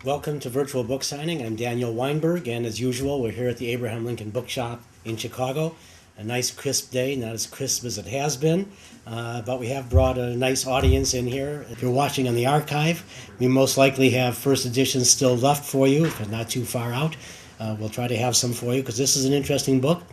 Welcome to Virtual Book Signing. I'm Daniel Weinberg, and as usual, we're here at the Abraham Lincoln Bookshop in Chicago. A nice crisp day, not as crisp as it has been, but we have brought a nice audience in here. If you're watching on the archive, we most likely have first editions still left for you, if it's not too far out. We'll try to have some for you, because this is an interesting book,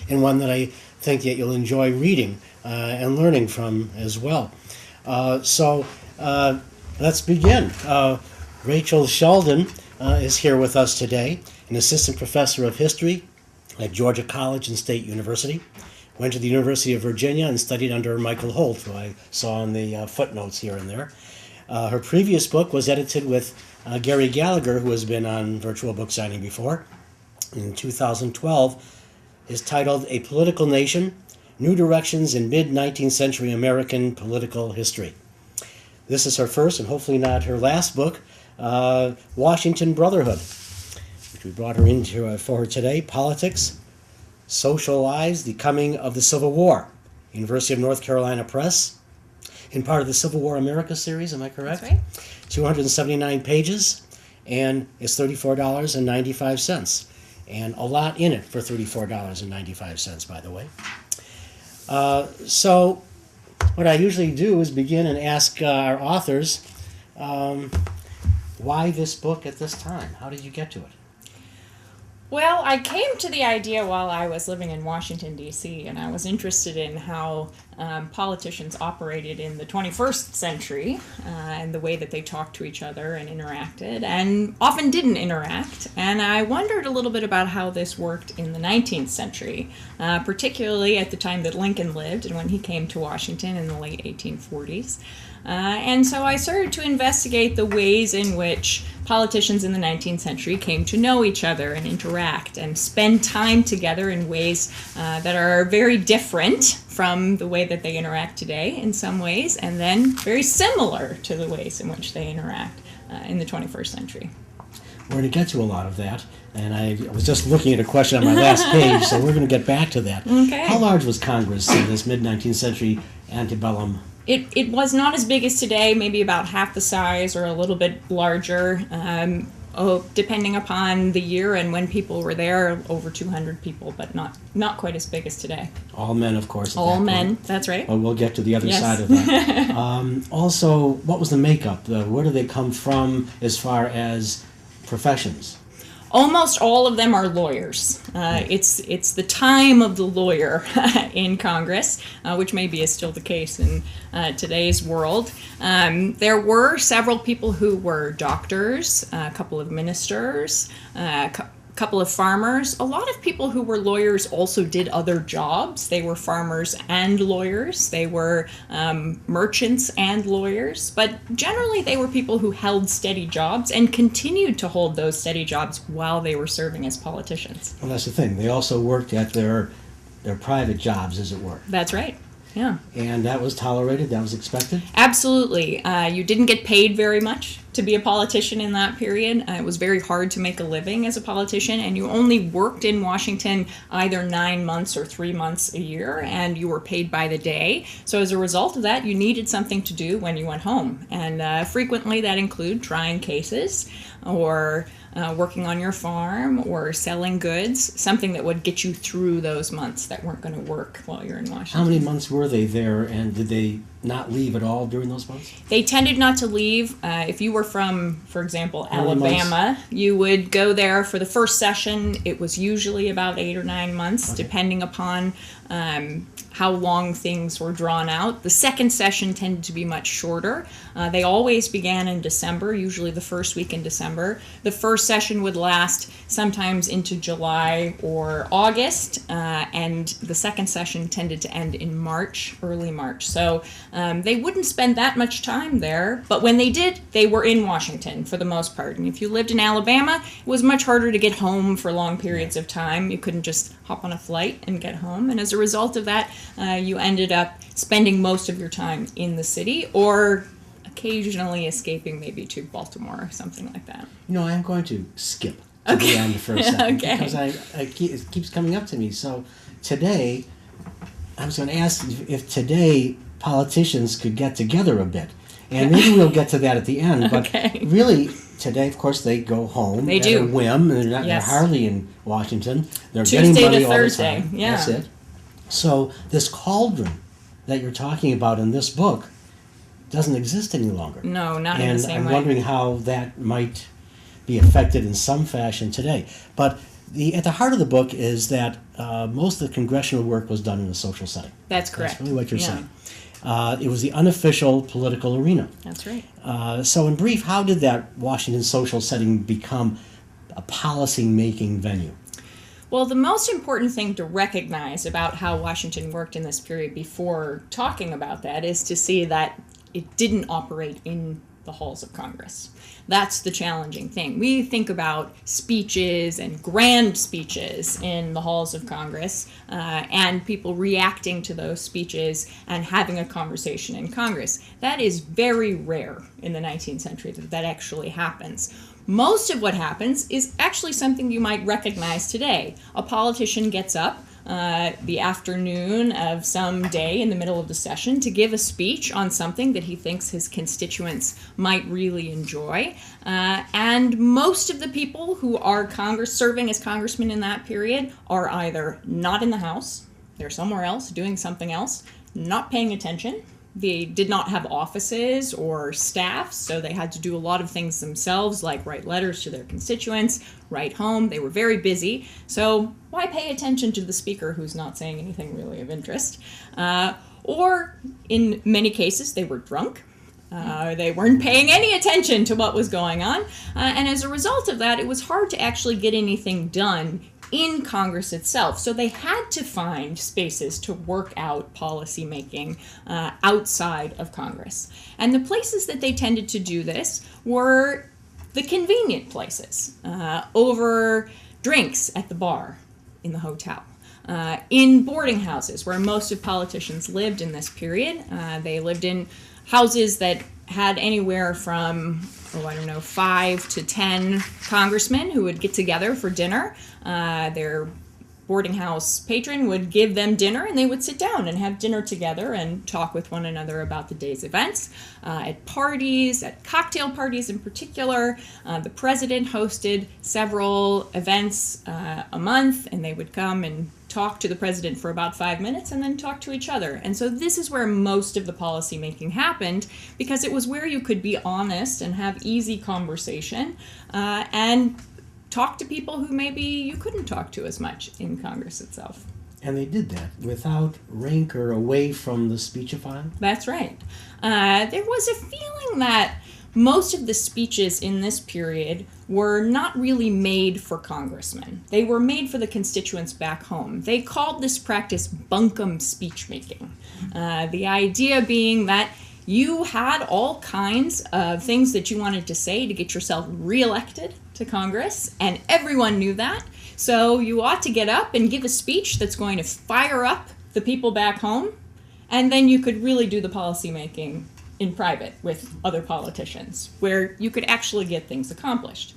and one that I think that you'll enjoy reading and learning from as well. So let's begin. Rachel Shelden is here with us today, an assistant professor of history at Georgia College and State University. Went to the University of Virginia and studied under Michael Holt, who I saw in the footnotes here and there. Her previous book was edited with Gary Gallagher, who has been on Virtual Book Signing before. In 2012, is titled A Political Nation, New Directions in Mid-19th Century American Political History. This is her first and hopefully not her last book, Washington Brotherhood, which we brought her into for her today. Politics, Social Lives, The Coming of the Civil War. University of North Carolina Press, in part of the Civil War America series, am I correct? That's right. 279 pages, and it's $34.95. And a lot in it for $34.95, by the way. So what I usually do is begin and ask our authors, why this book at this time? How did you get to it? Well, I came to the idea while I was living in Washington, D.C., and I was interested in how politicians operated in the 21st century and the way that they talked to each other and interacted, and often didn't interact. And I wondered a little bit about how this worked in the 19th century, particularly at the time that Lincoln lived and when he came to Washington in the late 1840s. And so I started to investigate the ways in which politicians in the 19th century came to know each other and interact and spend time together in ways that are very different from the way that they interact today in some ways, and then very similar to the ways in which they interact in the 21st century. We're going to get to a lot of that, and I was just looking at a question on my last page, so we're going to get back to that. Okay. How large was Congress in this mid-19th century antebellum? It was not as big as today, maybe about half the size or a little bit larger, depending upon the year and when people were there, over 200 people, but not quite as big as today. All men, of course. All men, that's right. But we'll get to the other Yes. side of that. Also, what was the makeup? Where do they come from as far as professions? Almost all of them are lawyers. It's the time of the lawyer in Congress, which maybe is still the case in today's world. There were several people who were doctors, a couple of ministers, a couple of farmers. A lot of people who were lawyers also did other jobs. They were farmers and lawyers. They were merchants and lawyers. But generally, they were people who held steady jobs and continued to hold those steady jobs while they were serving as politicians. Well, that's the thing. They also worked at their private jobs, as it were. That's right. Yeah. And that was tolerated? That was expected? Absolutely. You didn't get paid very much to be a politician in that period. It was very hard to make a living as a politician, and you only worked in Washington either 9 months or 3 months a year, and you were paid by the day. So as a result of that, you needed something to do when you went home. And frequently that included trying cases or working on your farm or selling goods, something that would get you through those months that weren't going to work while you're in Washington. How many months were they there, and did they not leave at all during those months? They tended not to leave. If you were from, for example, How many Alabama, you would go there for the first session. It was usually about 8 or 9 months, Okay. depending upon how long things were drawn out. The second session tended to be much shorter. They always began in December, usually the first week in December. The first session would last sometimes into July or August, and the second session tended to end in March, early March. So they wouldn't spend that much time there, but when they did, they were in Washington for the most part. And if you lived in Alabama, it was much harder to get home for long periods of time. You couldn't just hop on a flight and get home. And as a result of that, you ended up spending most of your time in the city or occasionally escaping maybe to Baltimore or something like that. You know, I'm going to skip to the end for a second Okay. because it keeps coming up to me. So today, I was going to ask if today politicians could get together a bit. And maybe we'll get to that at the end. But Okay. really, today, of course, they go home They at do. a whim. They're Yes. hardly in Washington. They're Tuesday getting money to all Thursday, the time. yeah. That's it. So this cauldron that you're talking about in this book doesn't exist any longer. No, not in And the same I'm way. wondering how that might be affected in some fashion today. But at the heart of the book is that most of the congressional work was done in a social setting. That's correct. That's really what you're Yeah. saying. It was the unofficial political arena. That's right. So in brief, how did that Washington social setting become a policy-making venue? Well, the most important thing to recognize about how Washington worked in this period before talking about that is to see that it didn't operate in the halls of Congress. That's the challenging thing. We think about speeches and grand speeches in the halls of Congress and people reacting to those speeches and having a conversation in Congress. That is very rare in the 19th century that actually happens. Most of what happens is actually something you might recognize today. A politician gets up the afternoon of some day in the middle of the session to give a speech on something that he thinks his constituents might really enjoy. And most of the people who are serving as congressmen in that period are either not in the House, they're somewhere else doing something else, not paying attention. They did not have offices or staff, so they had to do a lot of things themselves, like write letters to their constituents, write home. They were very busy, so why pay attention to the speaker who's not saying anything really of interest? Or in many cases, they were drunk. They weren't paying any attention to what was going on, and as a result of that, it was hard to actually get anything done in Congress itself. So they had to find spaces to work out policy making outside of Congress. And the places that they tended to do this were the convenient places, over drinks at the bar, in the hotel. In boarding houses, where most of politicians lived in this period. They lived in houses that had anywhere from, 5 to 10 congressmen who would get together for dinner. Their boarding house patron would give them dinner, and they would sit down and have dinner together and talk with one another about the day's events. At parties, at cocktail parties in particular, the president hosted several events a month, and they would come and talk to the president for about 5 minutes and then talk to each other. And so this is where most of the policy making happened, because it was where you could be honest and have easy conversation and talk to people who maybe you couldn't talk to as much in Congress itself. And they did that without rank or away from the speechifying? That's right. There was a feeling that most of the speeches in this period were not really made for congressmen. They were made for the constituents back home. They called this practice bunkum speech making. The idea being that you had all kinds of things that you wanted to say to get yourself reelected to Congress, and everyone knew that. So you ought to get up and give a speech that's going to fire up the people back home, and then you could really do the policy making in private with other politicians, where you could actually get things accomplished.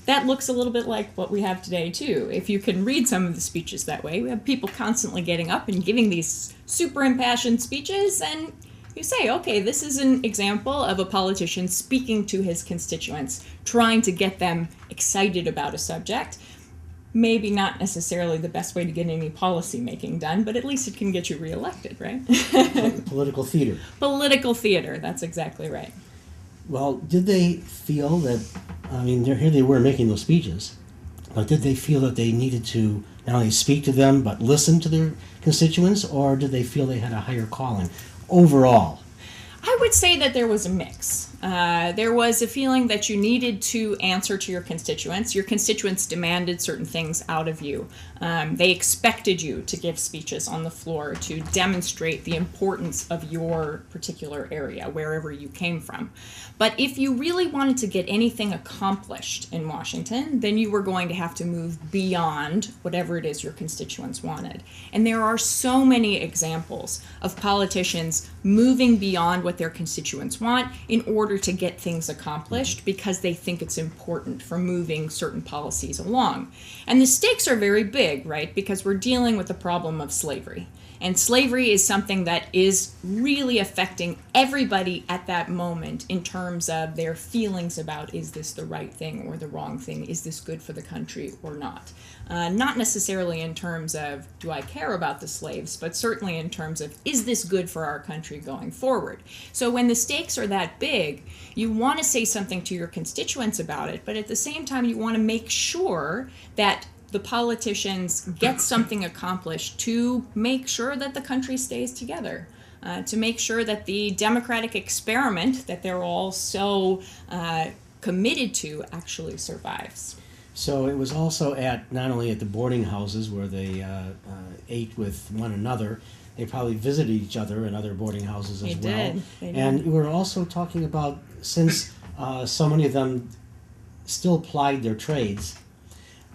That looks a little bit like what we have today, too. If you can read some of the speeches that way, we have people constantly getting up and giving these super impassioned speeches, and you say, okay, this is an example of a politician speaking to his constituents, trying to get them excited about a subject. Maybe not necessarily the best way to get any policy making done, but at least it can get you reelected, right? Political theater. Political theater, that's exactly right. Well, did they feel that, here they were making those speeches, but did they feel that they needed to not only speak to them, but listen to their constituents, or did they feel they had a higher calling overall? I would say that there was a mix. There was a feeling that you needed to answer to your constituents. Your constituents demanded certain things out of you. They expected you to give speeches on the floor to demonstrate the importance of your particular area, wherever you came from. But if you really wanted to get anything accomplished in Washington, then you were going to have to move beyond whatever it is your constituents wanted. And there are so many examples of politicians moving beyond what their constituents want in order to get things accomplished because they think it's important for moving certain policies along. And the stakes are very big, right? Because we're dealing with the problem of slavery. And slavery is something that is really affecting everybody at that moment in terms of their feelings about, is this the right thing or the wrong thing? Is this good for the country or not? Not necessarily in terms of, do I care about the slaves, but certainly in terms of, is this good for our country going forward? So when the stakes are that big, you want to say something to your constituents about it, but at the same time, you want to make sure that the politicians get something accomplished to make sure that the country stays together, to make sure that the democratic experiment that they're all so committed to actually survives. So it was also not only at the boarding houses where they ate with one another, they probably visited each other in other boarding houses as well. They did. And we were also talking about, since so many of them still plied their trades,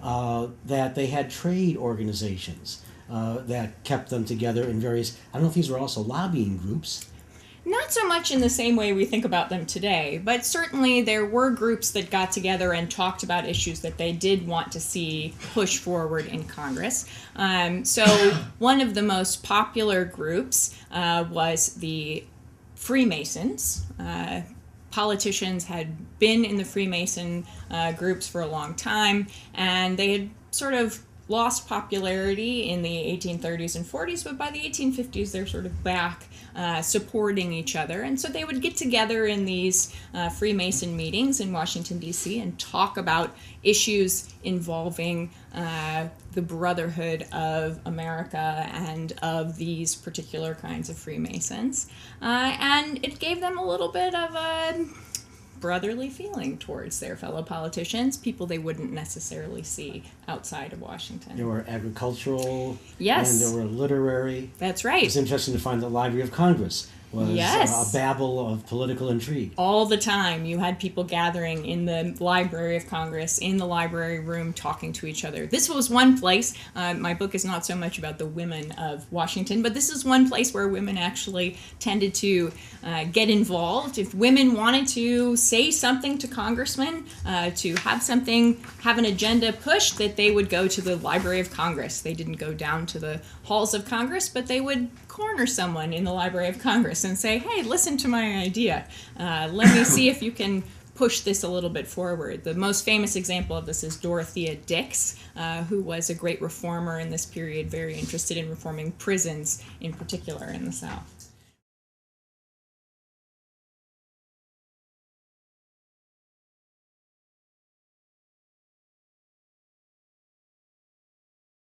that they had trade organizations that kept them together in various, I don't know if these were also lobbying groups. Not so much in the same way we think about them today, but certainly there were groups that got together and talked about issues that they did want to see push forward in Congress. So one of the most popular groups was the Freemasons. Politicians had been in the Freemason groups for a long time, and they had sort of lost popularity in the 1830s and 40s, but by the 1850s they're sort of back supporting each other. And so they would get together in these Freemason meetings in Washington, D.C. and talk about issues involving the Brotherhood of America and of these particular kinds of Freemasons. And it gave them a little bit of a brotherly feeling towards their fellow politicians, people they wouldn't necessarily see outside of Washington. There were agricultural, yes, and there were literary. That's right. It's interesting to find the Library of Congress was yes, a babble of political intrigue. All the time. You had people gathering in the Library of Congress, in the library room, talking to each other. This was one place, my book is not so much about the women of Washington, but this is one place where women actually tended to get involved. If women wanted to say something to congressmen, to have an agenda pushed, that they would go to the Library of Congress. They didn't go down to the halls of Congress, but they would corner someone in the Library of Congress and say, hey, listen to my idea. Let me see if you can push this a little bit forward. The most famous example of this is Dorothea Dix, who was a great reformer in this period, very interested in reforming prisons in particular in the South.